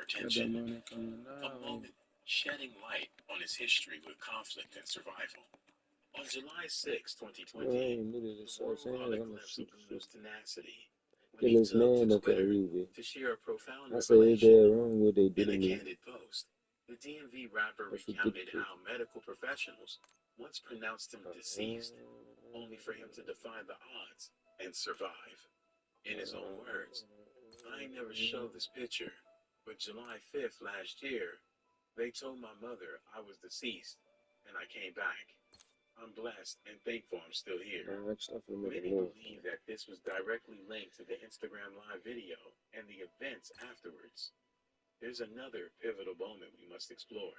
Got that attention. money coming A out. moment shedding light on his history with conflict and survival. On July 6, Bro, I 2020, ain't literally the so world caught serious. a I'm gonna glimpse of shoot the shit. Gunu's tenacity when Kill he this took to man up there Twitter easy. to share a profound I say they revelation. dead wrong what they did In to a me. candid post, the DMV rapper That's recounted ridiculous. how medical professionals once pronounced him deceased, only for him to defy the odds and survive. In his own words, I never showed this picture, but July 5th last year, they told my mother I was deceased, and I came back. I'm blessed and thankful I'm still here. Man, actually, I'm finna make a Many move. believe that this was directly linked to the Instagram Live video and the events afterwards. There's another pivotal moment we must explore,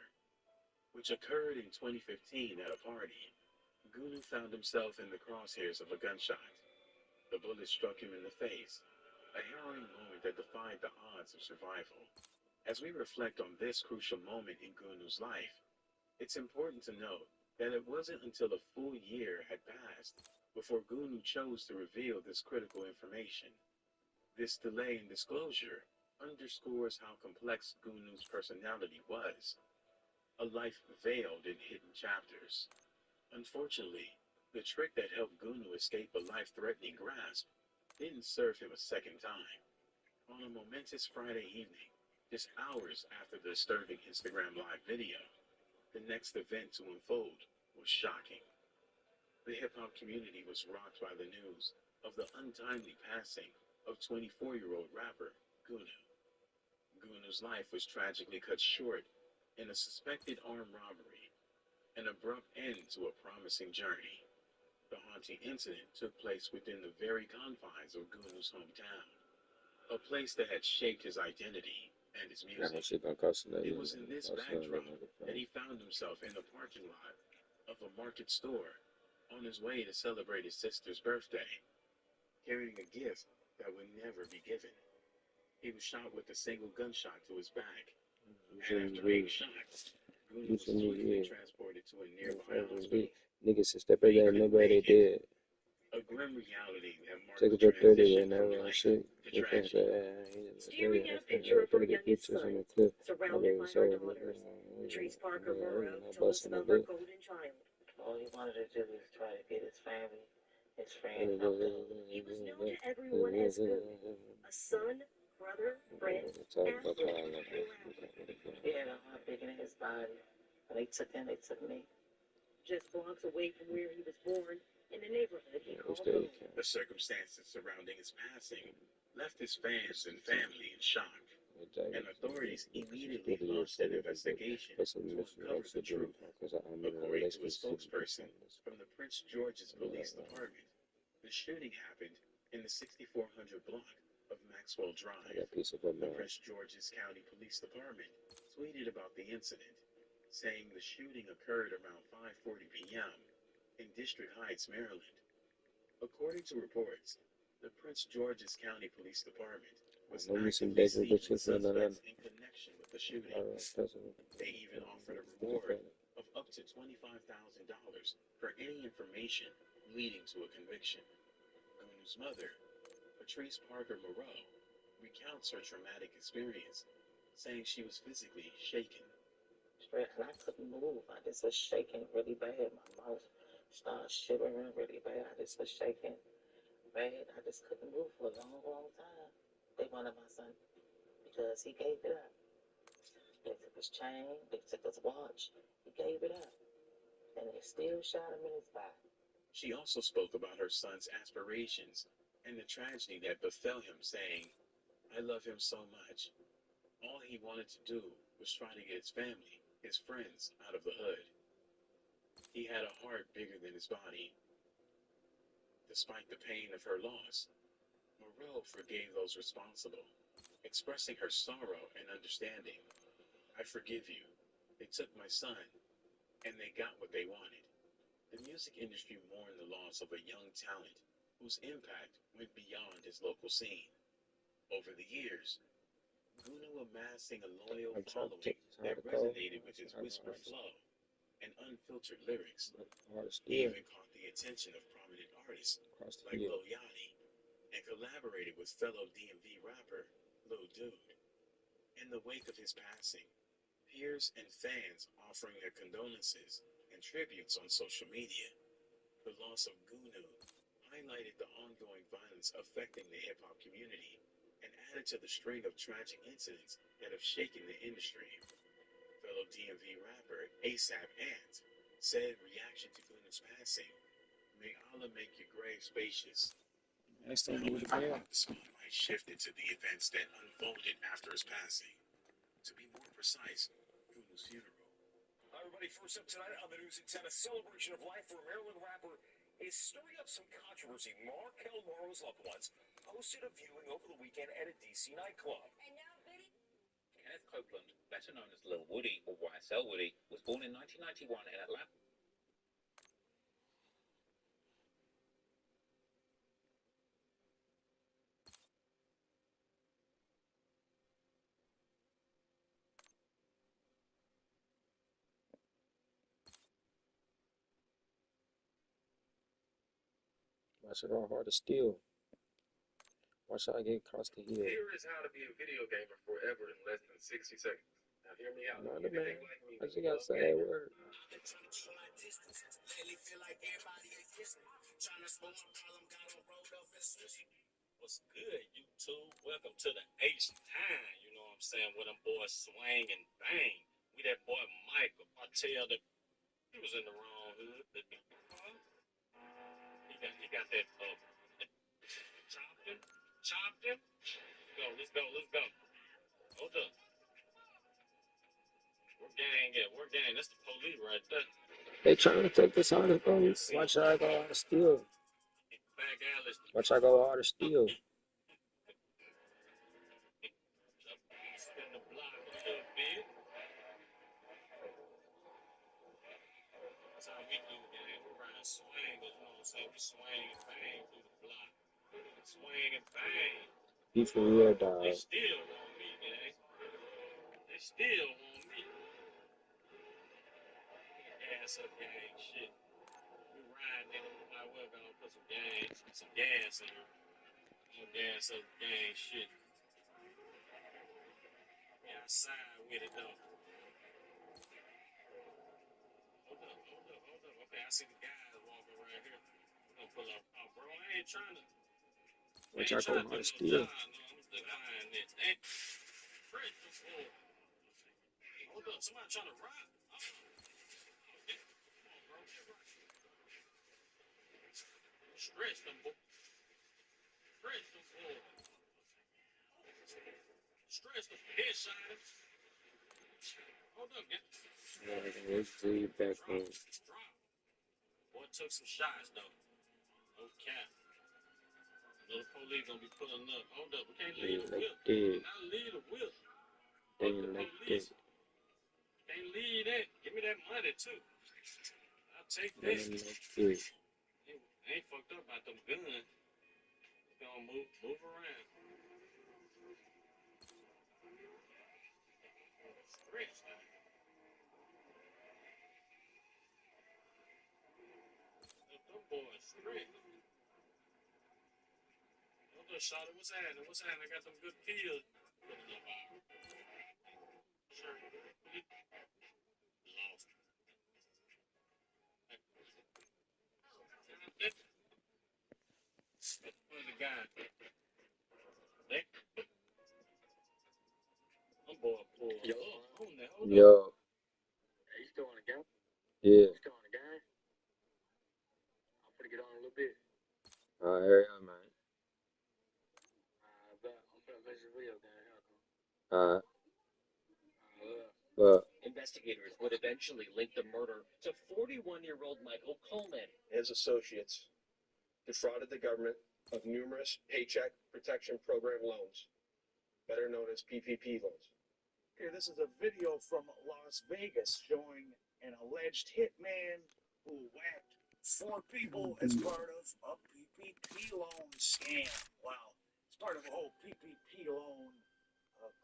which occurred in 2015 at a party. Gunu found himself in the crosshairs of a gunshot. The bullet struck him in the face, a harrowing moment that defied the odds of survival. As we reflect on this crucial moment in Gunu's life, it's important to note that it wasn't until a full year had passed before Gunu chose to reveal this critical information. This delay in disclosure underscores how complex Gunu's personality was, a life veiled in hidden chapters. Unfortunately, the trick that helped Gunu escape a life threatening grasp didn't serve him a second time. On a momentous Friday evening, just hours after the disturbing Instagram Live video, the next event to unfold was shocking. The hip hop community was rocked by the news of the untimely passing of 24-year-old rapper Gunu. Gunu's life was tragically cut short in a suspected armed robbery, an abrupt end to a promising journey. The haunting incident took place within the very confines of Gunu's hometown, a place that had shaped his identity and his Yeah, that music. shit gonna cost another. It was in this Cost another backdrop that he found himself in the parking lot of a market store on his way to celebrate his sister's birthday, carrying a gift that would never be given. He was shot with a single gunshot to his back, and after being shot, Gunu You was should need swiftly here. transported to a nearby hospital Niggas should step where up he there, couldn't nobody make it. dead. A grim reality that marked Take the it for 30 transition right now, from man. life Shit. to You can't tragedy. Staring at a picture of her get youngest pictures on son, the clip. My surrounded baby by her soul. daughters, Patrice Parker Moreau I'm told us busting the about her lip. golden child. All he wanted to do was try to get his family, his friends helped him. He was known to everyone as Goon, a son, brother, friend, athlete, and rapper. He had a heart bigger than his body. When they took him, they took me. Just blocks away from where he was born, in the neighborhood he called Stay home. The circumstances surrounding his passing left his fans and family in shock, and authorities immediately launched an investigation to uncover the truth. According to a spokesperson from the Prince George's Police Department, the shooting happened in the 6400 block of Maxwell Drive. The Prince George's County Police Department tweeted about the incident, saying the shooting occurred around 5:40 p.m. in District Heights, Maryland. According to reports, the Prince George's County Police Department was actively seeking suspects in connection with the shooting. They even offered a reward of up to $25,000 for any information leading to a conviction. Gunu's mother, Patrice Parker Moreau, recounts her traumatic experience, saying she was physically shaken. Stressed, and I couldn't move. I just was shaking really bad. My mouth started shivering really bad. I just was shaking bad. I just couldn't move for a long, long time. They wanted my son because he gave it up. They took his chain, they took his watch, he gave it up. And they still shot him in his back. She also spoke about her son's aspirations and the tragedy that befell him, saying, I love him so much. All he wanted to do was try to get his family, his friends, out of the hood. He had a heart bigger than his body. Despite the pain of her loss, Moreau forgave those responsible, expressing her sorrow and understanding. I forgive you. They took my son, and they got what they wanted. The music industry mourned the loss of a young talent whose impact went beyond his local scene. Over the years, Gunu amassing a loyal following that resonated with his whisper flow and unfiltered lyrics. He even caught the attention of prominent artists like Lil Yachty and collaborated with fellow DMV rapper Lil Dude. In the wake of his passing, peers and fans offering their condolences and tributes on social media. The loss of Gunu highlighted the ongoing violence affecting the hip hop community and added to the string of tragic incidents that have shaken the industry. Fellow DMV rapper ASAP Ant said in reaction to Gunu's passing, "May Allah make your grave spacious." However, the spotlight shifted to the events that unfolded after his passing. To be more precise, Gunu's funeral. Hi, everybody. First up tonight on the News at 10, a celebration of life for a Maryland rapper is stirring up some controversy. Markel Morrow's loved ones hosted a viewing over the weekend at a D.C. nightclub. And now, Biddy. Kenneth Copeland, better known as Lil Woody or YSL Woody, was born in 1991 in Atlanta. Watch it on hard to steal. Watch how I get across the hill. Here is how to be a video gamer forever in less than 60 seconds. Now hear me out. Not If the you're man. anything like me, I just you gotta love say that gaming. word. What's good, YouTube? Welcome to the H-Time. You know what I'm saying? Where them boys swing and bang. We that boy Michael. I tell that he was in the wrong hood. He got that chopped him. Let's go. Hold up. Where gang at? Where gang? That's the police right there. They trying to take this on the phone. Watch how I go hard to steal. Back alley. Watch how I go hard to steal. Spin the block a little bit. That's how we do, gang. We're riding swingers, you know what I'm saying? We swing and bang through the block. Swing and bang. Be for real, They dog. still want me, gang. They still want me. Gas up, gang. Shit. We riding, nigga. We might well gonna put some gas in here. Some gas up, gang. Shit. We outside with it, though. Hold up. Okay, I see the guys walking right here. We're gonna pull up. Oh, bro, I ain't trying to. Watch how I go hard to steal. No, I'm denying this. Hey, Fred, hold up, somebody trying to rob. Stretch them, boy. Stretch them, boy. Stretch them. Headshot. Hold up, get. Let's see back home. Drop. Boy took some shots, though. No cap. Little police gonna be pulling up. Hold up, we can't leave the whip. Dead. Not leave the whip. They Fuck the like police. that. Can't leave that. Give me that money, too. I'll take They that. like this. I ain't fucked up about them guns. Gonna move around. Stretch. Them boys stretch. Hold up, shawty. What's happening? I got them good kills. Pulling up out. Sure. Lost. Where's the guy? Them boy pulled Yo. up on that. Hold up. Yo. Hey, you still on the game? Yeah. You still on the game? I'm gonna get on a little bit. Hurry up, man. I'm gonna message Leo down Alright. here. But Investigators would eventually link the murder to 41-year-old Michael Coleman. His associates defrauded the government of numerous Paycheck Protection Program loans, better known as PPP loans. Here, this is a video from Las Vegas showing an alleged hitman who whacked 4 people as part of a PPP loan scam. Wow. It's part of a whole PPP loan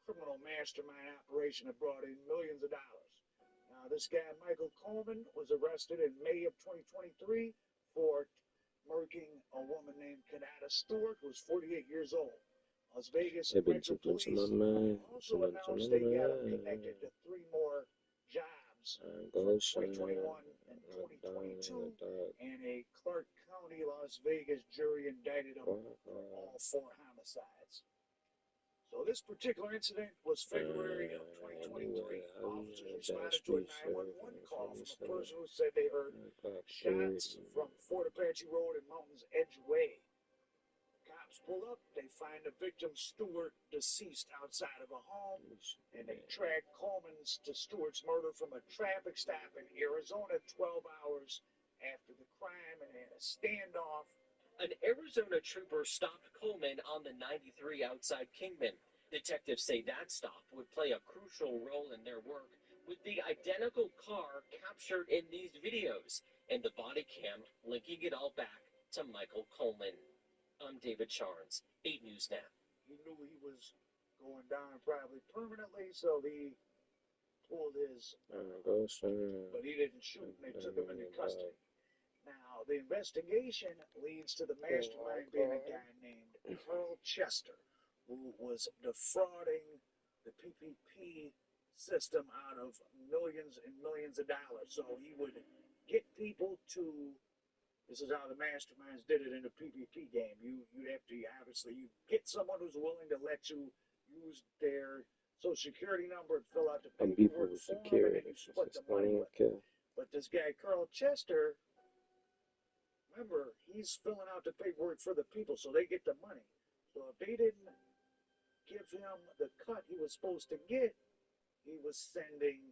criminal mastermind operation that brought in millions of dollars. Now, this guy, Michael Coleman, was arrested in May of 2023 for murking a woman named Kanata Stewart, who was 48 years old. Las Vegas They've been Metro keeping to Police my mind. also announced they got him connected to 3 more jobs from 2021 and 2022, and a Clark County, Las Vegas jury indicted him for all 4 homicides. So this particular incident was February of 2023. Officers responded to a 911 call from a person who said they heard shots from Fort Apache Road and Mountains Edge Way. Cops pull up, they find the victim, Stewart, deceased outside of a home, and they track Coleman to Stewart's murder from a traffic stop in Arizona 12 hours after the crime, and in a standoff. An Arizona trooper stopped Coleman on the 93 outside Kingman. Detectives say that stop would play a crucial role in their work, with the identical car captured in these videos, and the body cam linking it all back to Michael Coleman. I'm David Charnes, 8 News Now. He knew he was going down probably permanently, so he pulled his, but he didn't shoot, and they took him into custody. Now, the investigation leads to the mastermind being a guy named Carl Chester, who was defrauding the PPP system out of millions and millions of dollars. So he would get people to, this is how the masterminds did it in the PPP game. You'd have to, obviously, you get someone who's willing to let you use their social security number and fill out the paperwork form, and then you split the money with them. But this guy, Carl Chester, remember, he's filling out the paperwork for the people, so they get the money. So if they didn't give him the cut he was supposed to get, he was sending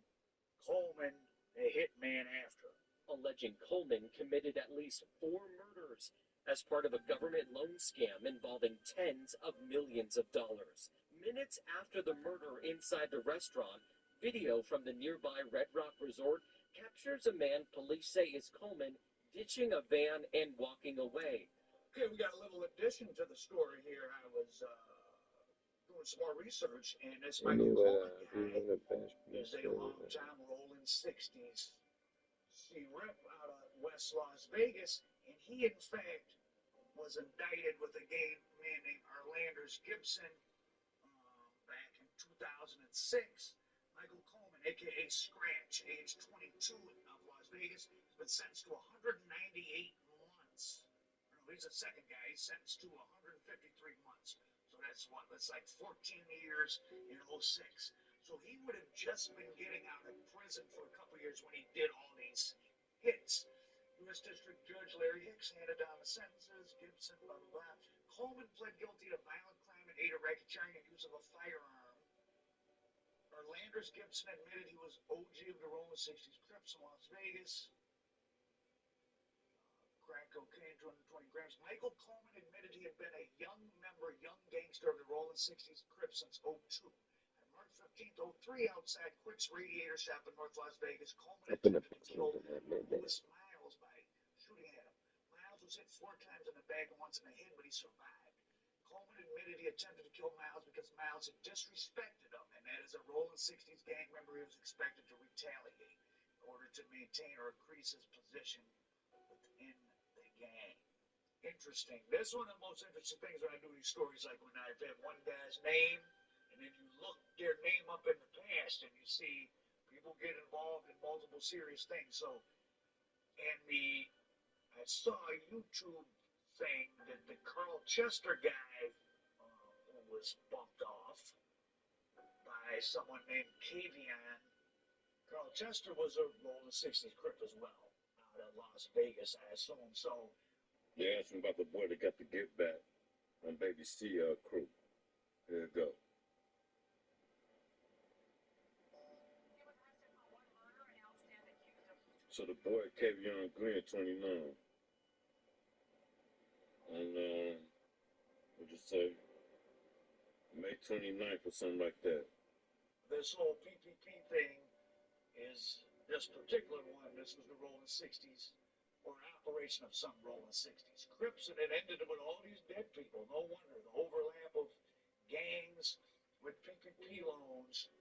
Coleman, a hitman, after him. Alleging Coleman committed at least 4 murders as part of a government loan scam involving tens of millions of dollars. Minutes after the murder inside the restaurant, video from the nearby Red Rock Resort captures a man police say is Coleman ditching a van and walking away. Okay, we got a little addition to the story here. I was doing some more research, and this Michael Coleman guy is a long-time rolling 60s rep out of West Las Vegas, and he, in fact, was indicted with a man named Arlanders Gibson back in 2006. Michael Coleman, a.k.a. Scratch, age 22 of Las Vegas, has been sentenced to 198 months. No, he's the second guy. He's sentenced to 153 months. So that's like 14 years in 06. So he would have just been getting out of prison for a couple years when he did all these hits. U.S. District Judge Larry Hicks handed down the sentences. Gibson, blah, blah, blah. Coleman pled guilty to violent crime and aid or racketeering and use of a firearm. Arlanders Gibson admitted he was OG of the Rolling 60s Crips in Las Vegas. Crack cocaine, 220 grams. Michael Coleman admitted he had been a young gangster of the Rolling 60s Crips since 02. On March 15th, 03, outside Quick's Radiator Shop in North Las Vegas, Coleman attempted to kill Lewis Miles by shooting at him. Miles was hit 4 times in the back and once in the head, but he survived. Coleman admitted he attempted to kill Miles because Miles had disrespected him, and that as a Rolling 60s gang member, he was expected to retaliate in order to maintain or increase his position within the gang. Interesting. That's one of the most interesting things when I do these stories, like when I've had one guy's name, and then you look their name up in the past, and you see people get involved in multiple serious things. So, I saw a YouTube thing that the Carl Chester guy was bumped off by someone named Kavion. Carl Chester was a Rolling 60s Crip as well, out of Las Vegas, I assume. So, they asked him about the boy that got the get back on Baby C crew. Here you go. So the boy Kavion Green, 29. And what'd you say? May 29th or something like that. This whole PPP thing is this particular one. This was the Rolling 60s, or an operation of some Rolling 60s Crips, and it ended with all these dead people. No wonder the overlap of gangs with PPP loans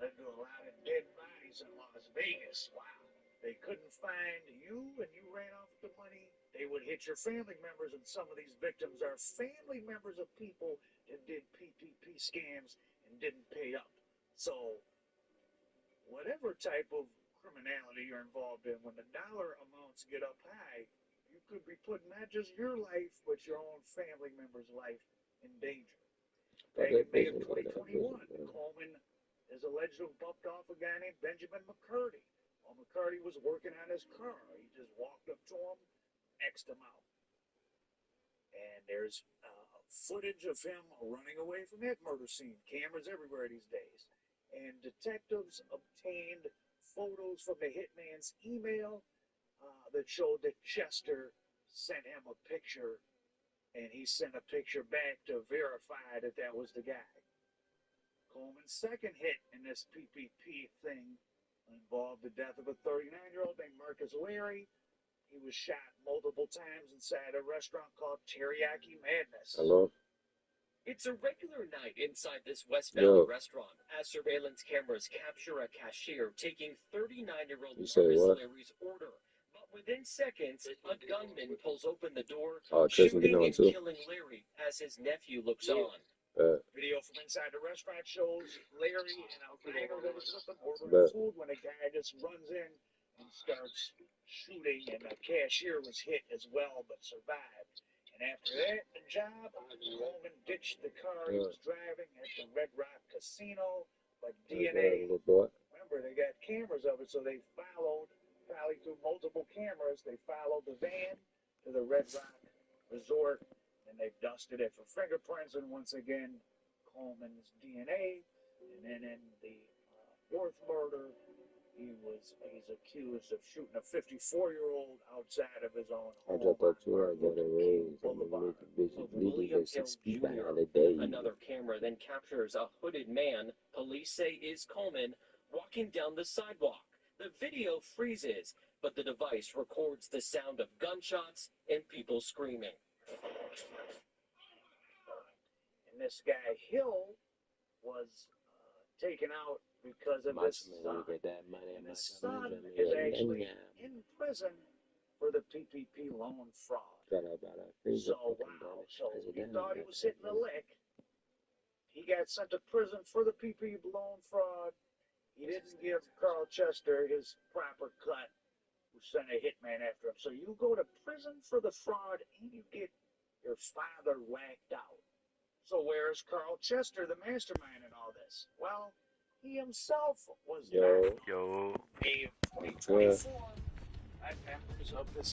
led to a lot of dead bodies in Las Vegas. Wow. They couldn't find you, and you ran off with the money. they would hit your family members, and some of these victims are family members of people that did PPP scams and didn't pay up. So, whatever type of criminality you're involved in, when the dollar amounts get up high, you could be putting not just your life, but your own family member's life in danger. Back in May of 2021, Coleman is alleged to have bumped off a guy named Benjamin McCurdy. While McCurdy was working on his car, he just walked up to him, X'd him out. And there's footage of him running away from that murder scene. Cameras everywhere these days. And detectives obtained photos from the hitman's email that showed that Chester sent him a picture, and he sent a picture back to verify that that was the guy. Coleman's second hit in this PPP thing involved the death of a 39-year-old named Marcus Larry. He was shot multiple times inside a restaurant called Teriyaki Madness. Hello? It's a regular night inside this West Valley restaurant as surveillance cameras capture a cashier taking 39-year-old Marcus Larry's order. But within seconds, a gunman pulls open the door, shooting and killing Larry as his nephew looks on. Video from inside the restaurant shows Larry and a diner that was with him ordering food when a guy just runs in and starts shooting, and the cashier was hit as well but survived. And after that job, Coleman ditched the car he was driving at the Red Rock Casino, but DNA, remember, they got cameras of it, so they followed, probably through multiple cameras, they followed the van to the Red Rock Resort, and they dusted it for fingerprints, and once again, Coleman's DNA, and then in the fourth murder, he's accused of shooting a 54-year-old outside of his own home. William Hill Jr. Another camera then captures a hooded man police say is Coleman walking down the sidewalk. The video freezes, but the device records the sound of gunshots and people screaming. And this guy Hill was taken out because of his son. And his son is actually in prison for the PPP loan fraud. So, wow. So he thought he was hitting a lick. He got sent to prison for the PPP loan fraud. He didn't give Carl Chester his proper cut, who sent a hitman after him. So you go to prison for the fraud and you get your father whacked out. So where's Carl Chester, the mastermind in all this? Well, he himself was not. May of 2024, members of this